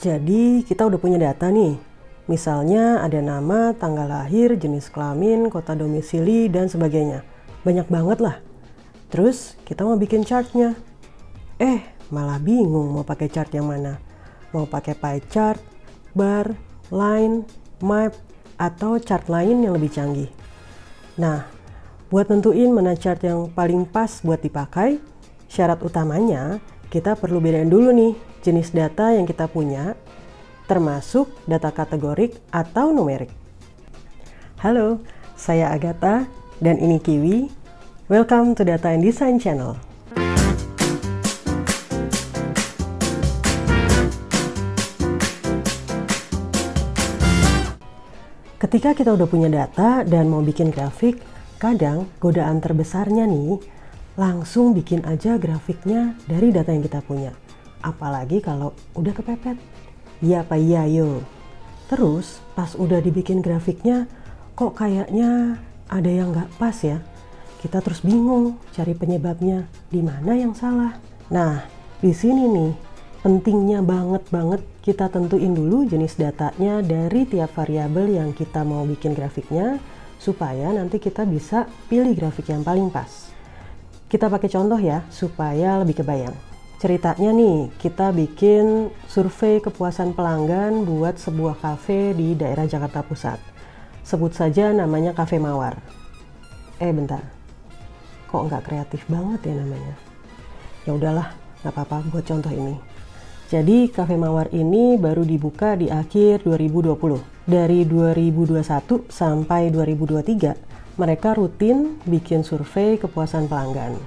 Jadi kita udah punya data nih. Misalnya ada nama, tanggal lahir, jenis kelamin, kota domisili, dan sebagainya. Banyak banget lah. Terus kita mau bikin chartnya. Malah bingung mau pakai chart yang mana. Mau pakai pie chart, bar, line, map, atau chart lain yang lebih canggih. Nah, buat nentuin mana chart yang paling pas buat dipakai, syarat utamanya kita perlu bedain dulu nih jenis data yang kita punya, termasuk data kategorik atau numerik. Halo, saya Agatha dan ini Kiwi. Welcome to Data and Design Channel. Ketika kita udah punya data dan mau bikin grafik, kadang godaan terbesarnya nih, langsung bikin aja grafiknya dari data yang kita punya. Apalagi kalau udah kepepet. Iya apa iya yo. Terus pas udah dibikin grafiknya, kok kayaknya ada yang nggak pas ya. Kita terus bingung cari penyebabnya, di mana yang salah. Nah, di sini nih pentingnya banget kita tentuin dulu jenis datanya dari tiap variabel yang kita mau bikin grafiknya, supaya nanti kita bisa pilih grafik yang paling pas. Kita pakai contoh ya, supaya lebih kebayang. Ceritanya nih, kita bikin survei kepuasan pelanggan buat sebuah kafe di daerah Jakarta Pusat. Sebut saja namanya Cafe Mawar. Bentar, kok nggak kreatif banget ya namanya? Ya udahlah, nggak apa-apa buat contoh ini. Jadi Cafe Mawar ini baru dibuka di akhir 2020. Dari 2021 sampai 2023, mereka rutin bikin survei kepuasan pelanggan.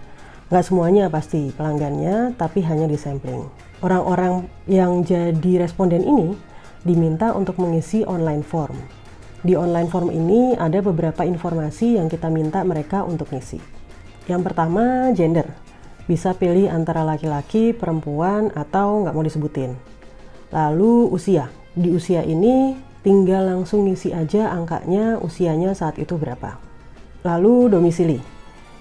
Nggak semuanya pasti pelanggannya, tapi hanya di sampling. Orang-orang yang jadi responden ini diminta untuk mengisi online form. Di online form ini ada beberapa informasi yang kita minta mereka untuk ngisi. Yang pertama, gender. Bisa pilih antara laki-laki, perempuan, atau nggak mau disebutin. Lalu usia. Di usia ini tinggal langsung ngisi aja angkanya, usianya saat itu berapa. Lalu domisili.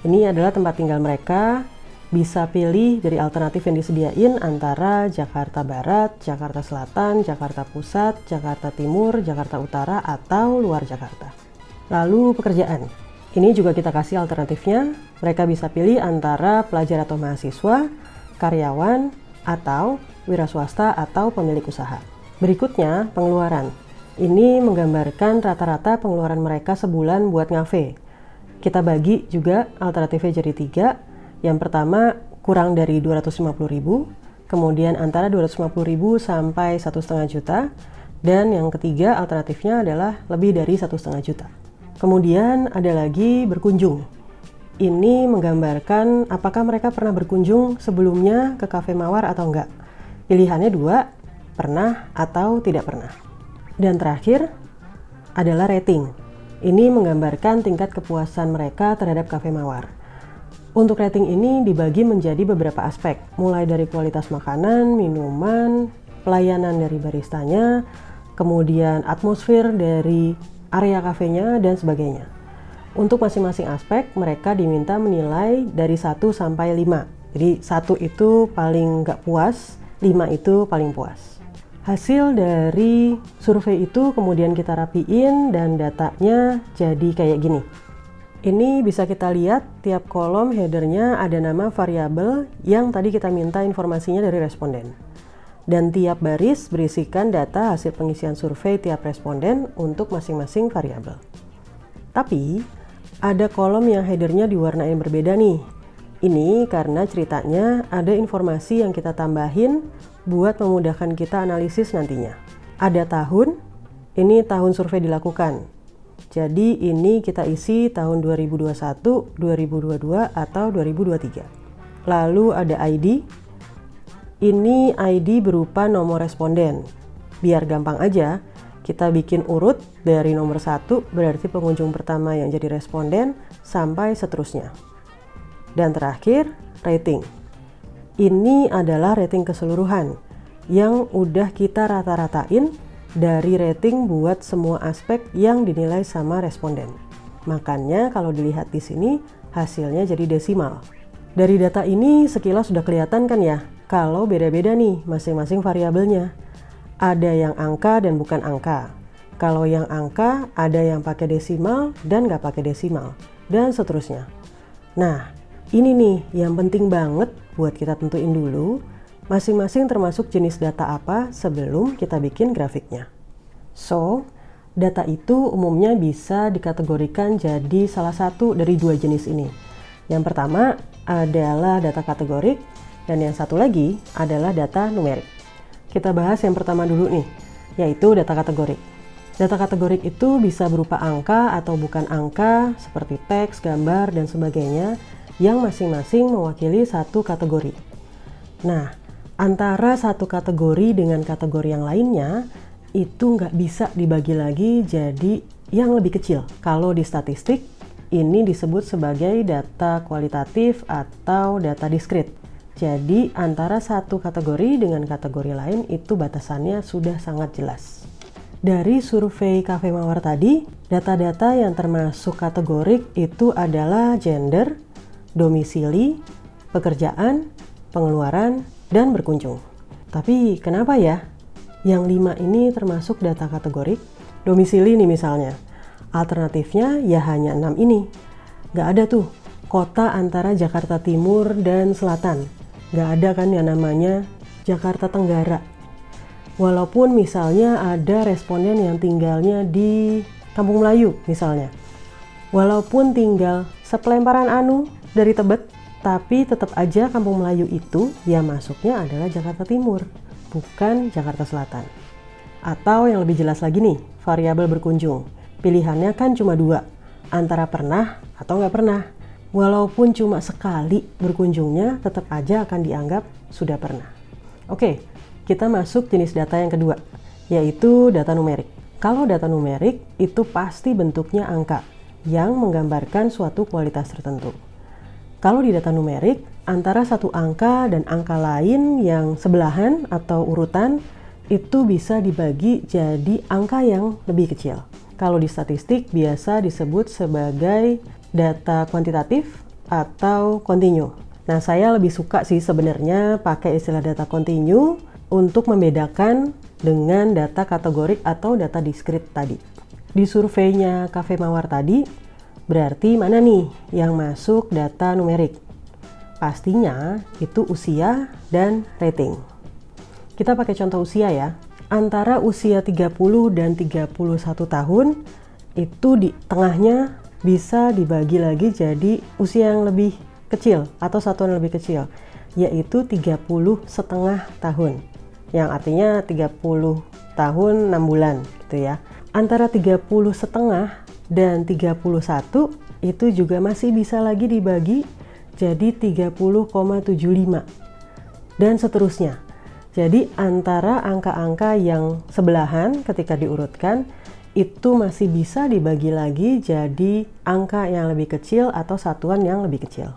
Ini adalah tempat tinggal mereka. Bisa pilih dari alternatif yang disediain antara Jakarta Barat, Jakarta Selatan, Jakarta Pusat, Jakarta Timur, Jakarta Utara, atau luar Jakarta. Lalu pekerjaan. Ini juga kita kasih alternatifnya. Mereka bisa pilih antara pelajar atau mahasiswa, karyawan, atau wira swasta atau pemilik usaha. Berikutnya, pengeluaran. Ini menggambarkan rata-rata pengeluaran mereka sebulan buat ngafe. Kita bagi juga alternatifnya jadi 3. Yang pertama, kurang dari 250.000, kemudian antara 250.000 sampai 1,5 juta, dan yang ketiga alternatifnya adalah lebih dari 1,5 juta. Kemudian ada lagi berkunjung. Ini menggambarkan apakah mereka pernah berkunjung sebelumnya ke Cafe Mawar atau enggak. Pilihannya 2, pernah atau tidak pernah. Dan terakhir adalah rating. Ini menggambarkan tingkat kepuasan mereka terhadap Cafe Mawar. Untuk rating ini dibagi menjadi beberapa aspek, mulai dari kualitas makanan, minuman, pelayanan dari baristanya, kemudian atmosfer dari area kafenya, dan sebagainya. Untuk masing-masing aspek, mereka diminta menilai dari 1 sampai 5. Jadi 1 itu paling nggak puas, 5 itu paling puas. Hasil dari survei itu kemudian kita rapiin dan datanya jadi kayak gini. Ini bisa kita lihat tiap kolom headernya ada nama variabel yang tadi kita minta informasinya dari responden. Dan tiap baris berisikan data hasil pengisian survei tiap responden untuk masing-masing variabel. Tapi ada kolom yang headernya diwarnain berbeda nih. Ini karena ceritanya ada informasi yang kita tambahin buat memudahkan kita analisis nantinya. Ada tahun, ini tahun survei dilakukan. Jadi ini kita isi tahun 2021, 2022, atau 2023. Lalu ada ID. Ini ID berupa nomor responden. Biar gampang aja, kita bikin urut dari nomor 1 berarti pengunjung pertama yang jadi responden sampai seterusnya. Dan terakhir, rating. Ini adalah rating keseluruhan yang udah kita rata-ratain dari rating buat semua aspek yang dinilai sama responden. Makanya kalau dilihat di sini hasilnya jadi desimal. Dari data ini sekilas sudah kelihatan kan ya, kalau beda-beda nih masing-masing variabelnya. ada yang angka dan bukan angka. Kalau yang angka, ada yang pakai desimal dan nggak pakai desimal, dan seterusnya. Nah, ini nih yang penting banget buat kita tentuin dulu, masing-masing termasuk jenis data apa sebelum kita bikin grafiknya. So, data itu umumnya bisa dikategorikan jadi salah satu dari dua jenis ini. Yang pertama adalah data kategorik, dan yang satu lagi adalah data numerik. Kita bahas yang pertama dulu nih, yaitu data kategorik. Data kategorik itu bisa berupa angka atau bukan angka, seperti teks, gambar, dan sebagainya, yang masing-masing mewakili satu kategori. Nah, antara satu kategori dengan kategori yang lainnya, itu nggak bisa dibagi lagi jadi yang lebih kecil. Kalau di statistik, ini disebut sebagai data kualitatif atau data diskrit. Jadi antara satu kategori dengan kategori lain itu batasannya sudah sangat jelas. Dari survei Cafe Mawar tadi, data-data yang termasuk kategorik itu adalah gender, domisili, pekerjaan, pengeluaran, dan berkunjung. Tapi kenapa ya yang 5 ini termasuk data kategorik? Domisili nih misalnya, alternatifnya ya hanya 6 ini. Nggak ada tuh kota antara Jakarta Timur dan Selatan. Nggak ada kan yang namanya Jakarta Tenggara. Walaupun misalnya ada responden yang tinggalnya di Kampung Melayu misalnya. Walaupun tinggal sepelemparan anu dari Tebet, tapi tetap aja Kampung Melayu itu ya masuknya adalah Jakarta Timur, bukan Jakarta Selatan. Atau yang lebih jelas lagi nih, variabel berkunjung. Pilihannya kan cuma 2, antara pernah atau nggak pernah. Walaupun cuma sekali berkunjungnya, tetap aja akan dianggap sudah pernah. Oke, kita masuk jenis data yang kedua, yaitu data numerik. Kalau data numerik itu pasti bentuknya angka yang menggambarkan suatu kualitas tertentu. Kalau di data numerik, antara satu angka dan angka lain yang sebelahan atau urutan itu bisa dibagi jadi angka yang lebih kecil. Kalau di statistik biasa disebut sebagai data kuantitatif atau kontinu. Nah, saya lebih suka sih sebenarnya pakai istilah data kontinu untuk membedakan dengan data kategorik atau data diskrit tadi. Di surveinya Cafe Mawar tadi, berarti mana nih yang masuk data numerik? Pastinya itu usia dan rating. Kita pakai contoh usia ya. Antara usia 30 dan 31 tahun, itu di tengahnya bisa dibagi lagi jadi usia yang lebih kecil atau satuan yang lebih kecil, yaitu 30,5 tahun. Yang artinya 30 tahun 6 bulan gitu ya. Antara 30,5 dan 31 itu juga masih bisa lagi dibagi jadi 30,75 dan seterusnya. Jadi antara angka-angka yang sebelahan ketika diurutkan itu masih bisa dibagi lagi jadi angka yang lebih kecil atau satuan yang lebih kecil.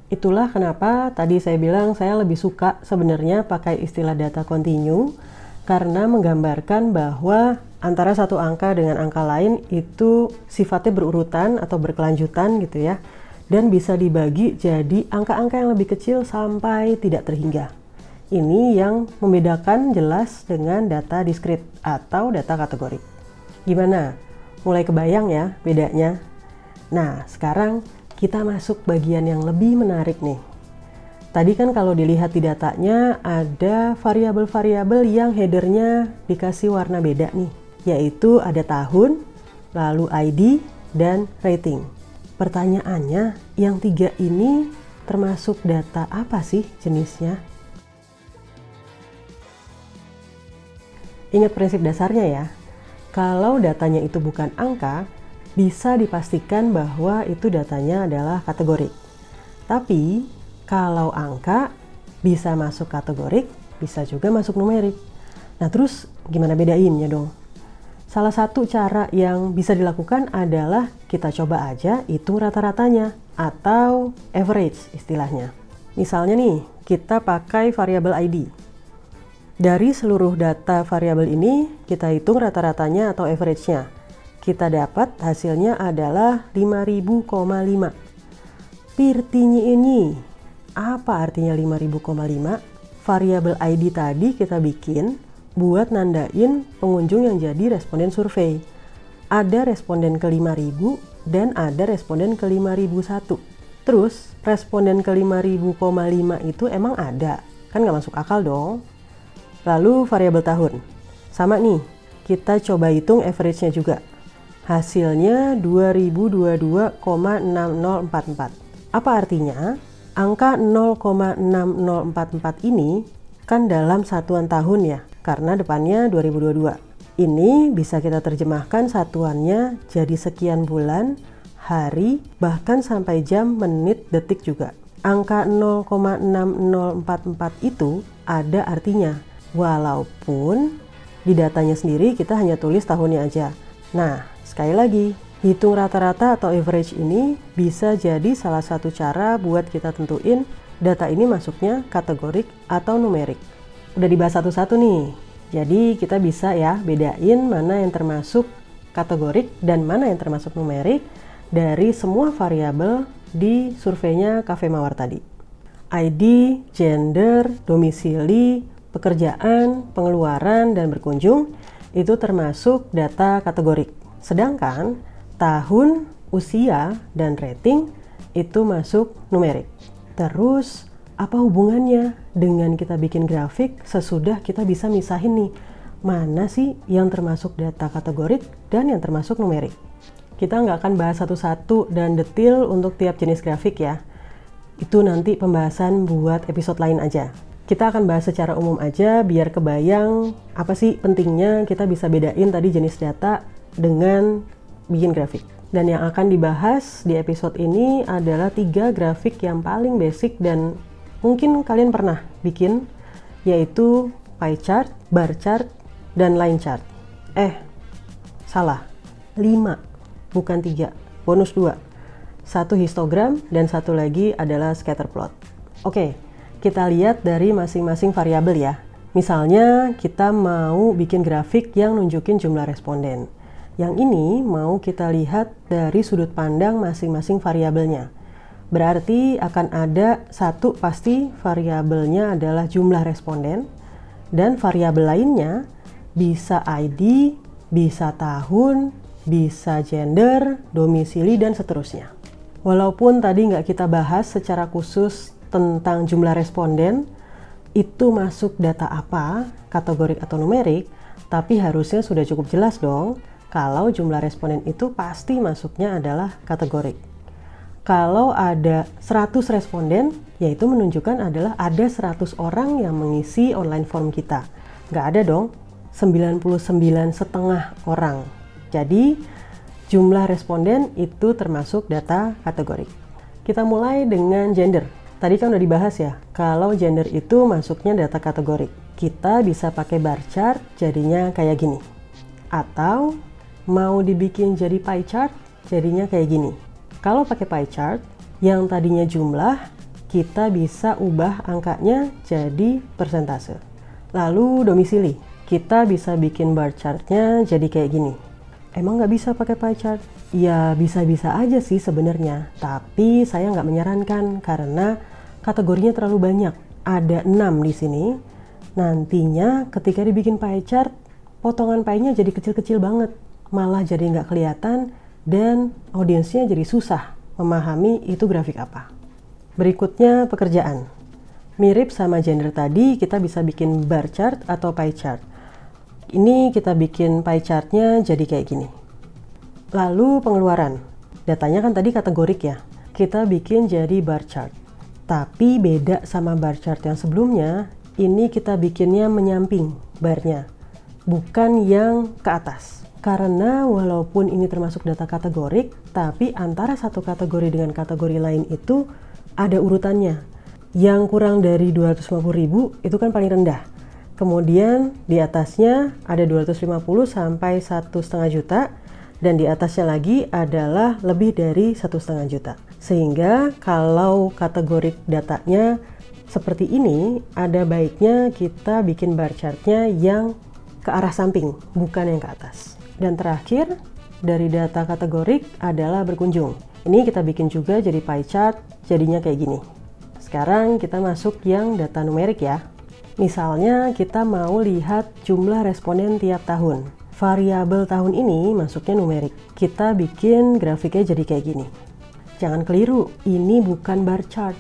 Itulah kenapa tadi saya bilang saya lebih suka sebenarnya pakai istilah data kontinu, karena menggambarkan bahwa antara satu angka dengan angka lain itu sifatnya berurutan atau berkelanjutan gitu ya, dan bisa dibagi jadi angka-angka yang lebih kecil sampai tidak terhingga. Ini yang membedakan jelas dengan data diskrit atau data kategorik. Gimana? Mulai kebayang ya bedanya? Nah, sekarang kita masuk bagian yang lebih menarik nih. Tadi kan kalau dilihat di datanya ada variabel-variabel yang headernya dikasih warna beda nih, yaitu ada tahun, lalu ID, dan rating. Pertanyaannya, yang 3 ini termasuk data apa sih jenisnya? Ingat prinsip dasarnya ya. Kalau datanya itu bukan angka, bisa dipastikan bahwa itu datanya adalah kategorik. Tapi kalau angka bisa masuk kategorik, bisa juga masuk numerik. Nah, terus gimana bedainnya dong? Salah satu cara yang bisa dilakukan adalah kita coba aja hitung rata-ratanya atau average istilahnya. Misalnya nih, kita pakai variabel ID. Dari seluruh data variabel ini, kita hitung rata-ratanya atau average-nya. Kita dapat hasilnya adalah 5.000,5. Pirtinyi ini, apa artinya 5.000,5? Variabel ID tadi kita bikin buat nandain pengunjung yang jadi responden survei. Ada responden ke 5.000 dan ada responden ke 5.001. Terus responden ke 5.000,5 itu emang ada? Kan nggak masuk akal dong. Lalu variabel tahun. Sama nih, kita coba hitung average-nya juga. Hasilnya 2022,6044. Apa artinya? Angka 0,6044 ini kan dalam satuan tahun ya, karena depannya 2022. Ini bisa kita terjemahkan satuannya jadi sekian bulan, hari, bahkan sampai jam, menit, detik juga. Angka 0,6044 itu ada artinya, walaupun di datanya sendiri kita hanya tulis tahunnya aja. Nah, sekali lagi, hitung rata-rata atau average ini bisa jadi salah satu cara buat kita tentuin data ini masuknya kategorik atau numerik. Udah dibahas satu-satu nih, jadi kita bisa ya bedain mana yang termasuk kategorik dan mana yang termasuk numerik dari semua variabel di surveinya Cafe Mawar tadi. ID, gender, domisili, pekerjaan, pengeluaran, dan berkunjung itu termasuk data kategorik. Sedangkan tahun, usia, dan rating itu masuk numerik. Terus, apa hubungannya dengan kita bikin grafik sesudah kita bisa misahin nih, mana sih yang termasuk data kategorik dan yang termasuk numerik? Kita nggak akan bahas satu-satu dan detail untuk tiap jenis grafik ya. Itu nanti pembahasan buat episode lain aja. Kita akan bahas secara umum aja biar kebayang apa sih pentingnya kita bisa bedain tadi jenis data dengan bikin grafik. Dan yang akan dibahas di episode ini adalah 3 grafik yang paling basic dan mungkin kalian pernah bikin, yaitu pie chart, bar chart, dan line chart. Salah, 5, bukan 3, bonus 2. 1 histogram dan 1 lagi adalah scatter plot. Oke, kita lihat dari masing-masing variabel ya. Misalnya kita mau bikin grafik yang nunjukin jumlah responden. Yang ini mau kita lihat dari sudut pandang masing-masing variabelnya. Berarti akan ada satu pasti variabelnya adalah jumlah responden, dan variabel lainnya bisa ID, bisa tahun, bisa gender, domisili, dan seterusnya. Walaupun tadi nggak kita bahas secara khusus tentang jumlah responden, itu masuk data apa, kategorik atau numerik, tapi harusnya sudah cukup jelas dong. Kalau jumlah responden itu pasti masuknya adalah kategorik. Kalau ada 100 responden, yaitu menunjukkan adalah ada 100 orang yang mengisi online form kita. Nggak ada dong 99,5 orang. Jadi jumlah responden itu termasuk data kategorik. Kita mulai dengan gender. Tadi kan udah dibahas ya, kalau gender itu masuknya data kategorik. Kita bisa pakai bar chart jadinya kayak gini. Atau mau dibikin jadi pie chart, jadinya kayak gini. Kalau pakai pie chart, yang tadinya jumlah, kita bisa ubah angkanya jadi persentase. Lalu domisili, kita bisa bikin bar chartnya jadi kayak gini. Emang nggak bisa pakai pie chart? Ya bisa-bisa aja sih sebenarnya, tapi saya nggak menyarankan karena kategorinya terlalu banyak. Ada 6 di sini. Nantinya ketika dibikin pie chart, potongan pie-nya jadi kecil-kecil banget. Malah jadi nggak kelihatan dan audiensnya jadi susah memahami itu grafik apa. Berikutnya pekerjaan. Mirip sama gender tadi, kita bisa bikin bar chart atau pie chart. Ini kita bikin pie chartnya jadi kayak gini. Lalu pengeluaran. Datanya kan tadi kategorik ya. Kita bikin jadi bar chart. Tapi beda sama bar chart yang sebelumnya, ini kita bikinnya menyamping barnya, bukan yang ke atas. Karena walaupun ini termasuk data kategorik, tapi antara satu kategori dengan kategori lain itu ada urutannya. Yang kurang dari 250.000 itu kan paling rendah. Kemudian di atasnya ada 250 sampai 1,5 juta, dan di atasnya lagi adalah lebih dari 1,5 juta. Sehingga kalau kategori datanya seperti ini, ada baiknya kita bikin bar chartnya yang ke arah samping, bukan yang ke atas. Dan terakhir, dari data kategorik adalah berkunjung. Ini kita bikin juga jadi pie chart, jadinya kayak gini. Sekarang kita masuk yang data numerik ya. Misalnya kita mau lihat jumlah responden tiap tahun. Variabel tahun ini masuknya numerik. Kita bikin grafiknya jadi kayak gini. Jangan keliru, ini bukan bar chart,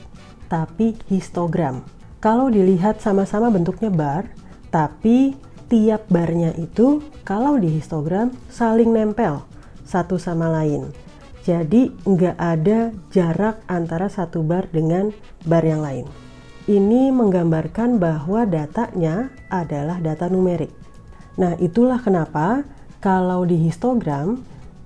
tapi histogram. Kalau dilihat sama-sama bentuknya bar, tapi tiap barnya itu kalau di histogram saling nempel satu sama lain. Jadi nggak ada jarak antara satu bar dengan bar yang lain. Ini menggambarkan bahwa datanya adalah data numerik. Nah, itulah kenapa kalau di histogram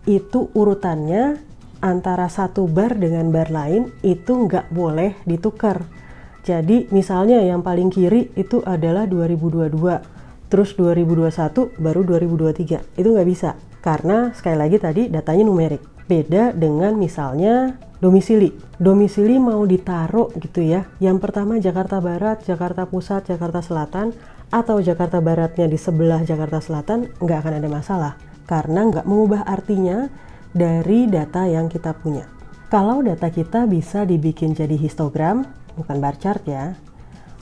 itu urutannya antara satu bar dengan bar lain itu nggak boleh ditukar. Jadi misalnya yang paling kiri itu adalah 2022, terus 2021 baru 2023. Itu nggak bisa, karena sekali lagi tadi datanya numerik. Beda dengan misalnya domisili. Domisili mau ditaruh gitu ya. Yang pertama Jakarta Barat, Jakarta Pusat, Jakarta Selatan, atau Jakarta Baratnya di sebelah Jakarta Selatan, nggak akan ada masalah. Karena nggak mengubah artinya dari data yang kita punya. Kalau data kita bisa dibikin jadi histogram, bukan bar chart ya,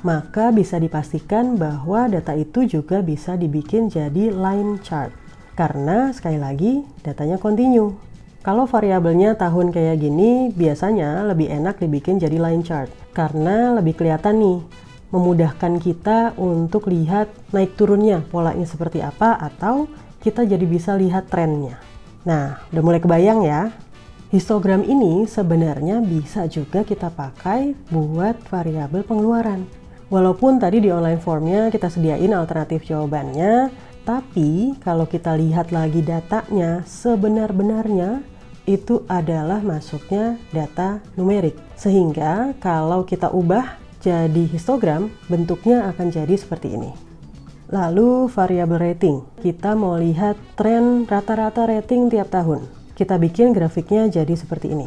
maka bisa dipastikan bahwa data itu juga bisa dibikin jadi line chart. Karena sekali lagi datanya continue. Kalau variabelnya tahun kayak gini, biasanya lebih enak dibikin jadi line chart. Karena lebih kelihatan nih, memudahkan kita untuk lihat naik turunnya, polanya seperti apa, atau kita jadi bisa lihat trennya. Nah, udah mulai kebayang ya? Histogram ini sebenarnya bisa juga kita pakai buat variabel pengeluaran. Walaupun tadi di online formnya kita sediain alternatif jawabannya, tapi kalau kita lihat lagi datanya sebenar-benarnya itu adalah masuknya data numerik. Sehingga kalau kita ubah jadi histogram, bentuknya akan jadi seperti ini. Lalu variabel rating. Kita mau lihat tren rata-rata rating tiap tahun. Kita bikin grafiknya jadi seperti ini.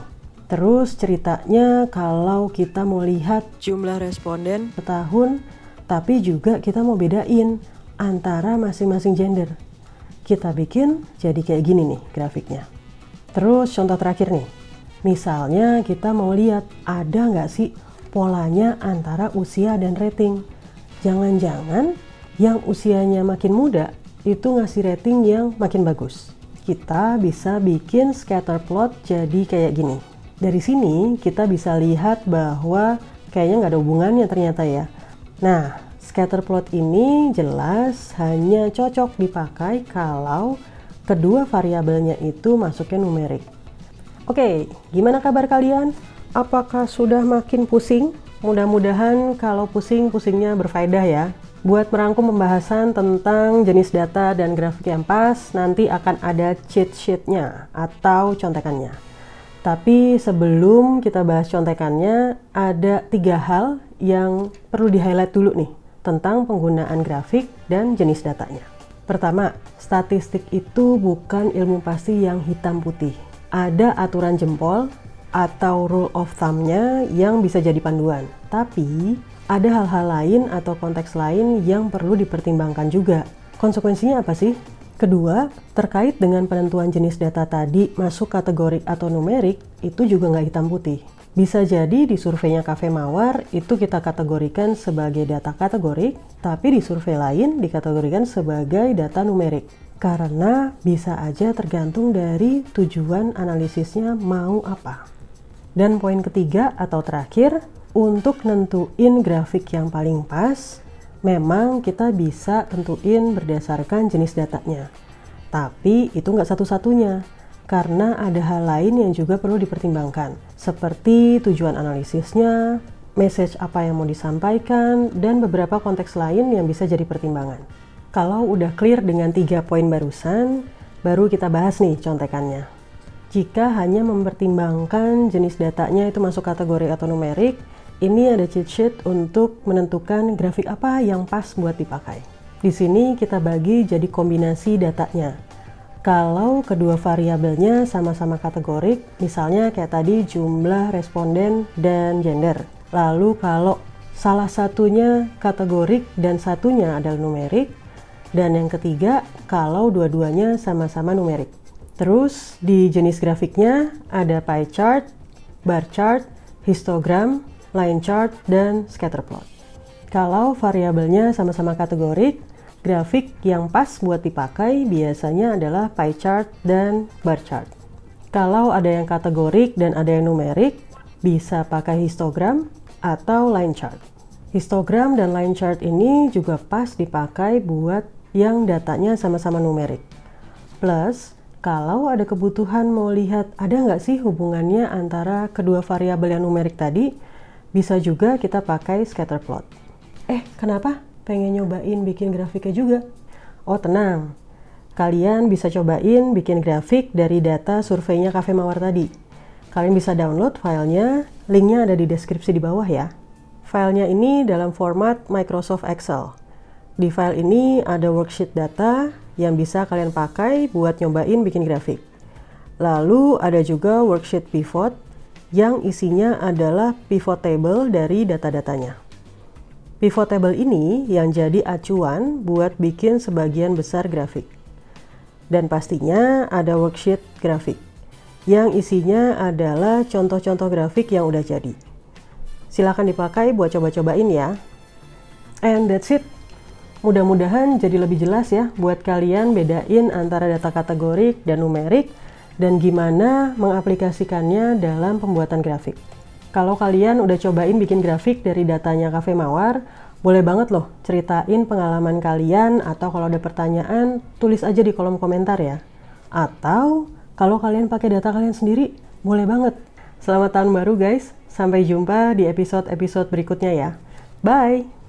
Terus ceritanya kalau kita mau lihat jumlah responden setahun, tapi juga kita mau bedain antara masing-masing gender. Kita bikin jadi kayak gini nih grafiknya. Terus contoh terakhir nih, misalnya kita mau lihat ada nggak sih polanya antara usia dan rating. Jangan-jangan yang usianya makin muda itu ngasih rating yang makin bagus. Kita bisa bikin scatter plot jadi kayak gini. Dari sini kita bisa lihat bahwa kayaknya nggak ada hubungannya ternyata ya. Nah, scatter plot ini jelas hanya cocok dipakai kalau kedua variabelnya itu masuknya numerik. Oke, gimana kabar kalian? Apakah sudah makin pusing? Mudah-mudahan kalau pusing-pusingnya berfaedah ya. Buat merangkum pembahasan tentang jenis data dan grafik yang pas, nanti akan ada cheat sheet-nya atau contekannya. Tapi sebelum kita bahas contekannya, ada 3 hal yang perlu di-highlight dulu nih tentang penggunaan grafik dan jenis datanya. Pertama, statistik itu bukan ilmu pasti yang hitam putih. Ada aturan jempol atau rule of thumb-nya yang bisa jadi panduan. Tapi ada hal-hal lain atau konteks lain yang perlu dipertimbangkan juga. Konsekuensinya apa sih? Kedua, terkait dengan penentuan jenis data tadi masuk kategori atau numerik, itu juga nggak hitam putih. Bisa jadi di surveinya Cafe Mawar itu kita kategorikan sebagai data kategorik, tapi di survei lain dikategorikan sebagai data numerik. Karena bisa aja tergantung dari tujuan analisisnya mau apa. Dan poin ketiga atau terakhir, untuk nentuin grafik yang paling pas, memang kita bisa tentuin berdasarkan jenis datanya. Tapi itu nggak satu-satunya, karena ada hal lain yang juga perlu dipertimbangkan, seperti tujuan analisisnya, message apa yang mau disampaikan, dan beberapa konteks lain yang bisa jadi pertimbangan. Kalau udah clear dengan 3 poin barusan, baru kita bahas nih contekannya. Jika hanya mempertimbangkan jenis datanya itu masuk kategori atau numerik, ini ada cheat sheet untuk menentukan grafik apa yang pas buat dipakai. Di sini kita bagi jadi kombinasi datanya. Kalau kedua variabelnya sama-sama kategorik, misalnya kayak tadi jumlah responden dan gender. Lalu kalau salah satunya kategorik dan satunya adalah numerik, dan yang ketiga kalau dua-duanya sama-sama numerik. Terus di jenis grafiknya ada pie chart, bar chart, histogram, line chart, dan scatter plot. Kalau variabelnya sama-sama kategorik, grafik yang pas buat dipakai biasanya adalah pie chart dan bar chart. Kalau ada yang kategorik dan ada yang numerik, bisa pakai histogram atau line chart. Histogram dan line chart ini juga pas dipakai buat yang datanya sama-sama numerik. Plus, kalau ada kebutuhan mau lihat ada nggak sih hubungannya antara kedua variabel yang numerik tadi, bisa juga kita pakai scatter plot. Kenapa? Pengen nyobain bikin grafiknya juga? Oh tenang, kalian bisa cobain bikin grafik dari data surveinya Cafe Mawar tadi. Kalian bisa download filenya, linknya ada di deskripsi di bawah ya. Filenya ini dalam format Microsoft Excel. Di file ini ada worksheet data yang bisa kalian pakai buat nyobain bikin grafik. Lalu ada juga worksheet pivot yang isinya adalah pivot table dari data-datanya. Pivot table ini yang jadi acuan buat bikin sebagian besar grafik. Dan pastinya ada worksheet grafik yang isinya adalah contoh-contoh grafik yang udah jadi. Silakan dipakai buat coba-cobain ya. And that's it. Mudah-mudahan jadi lebih jelas ya buat kalian bedain antara data kategorik dan numerik dan gimana mengaplikasikannya dalam pembuatan grafik. Kalau kalian udah cobain bikin grafik dari datanya Cafe Mawar, boleh banget loh ceritain pengalaman kalian atau kalau ada pertanyaan, tulis aja di kolom komentar ya. Atau kalau kalian pakai data kalian sendiri, boleh banget. Selamat tahun baru guys, sampai jumpa di episode-episode berikutnya ya. Bye!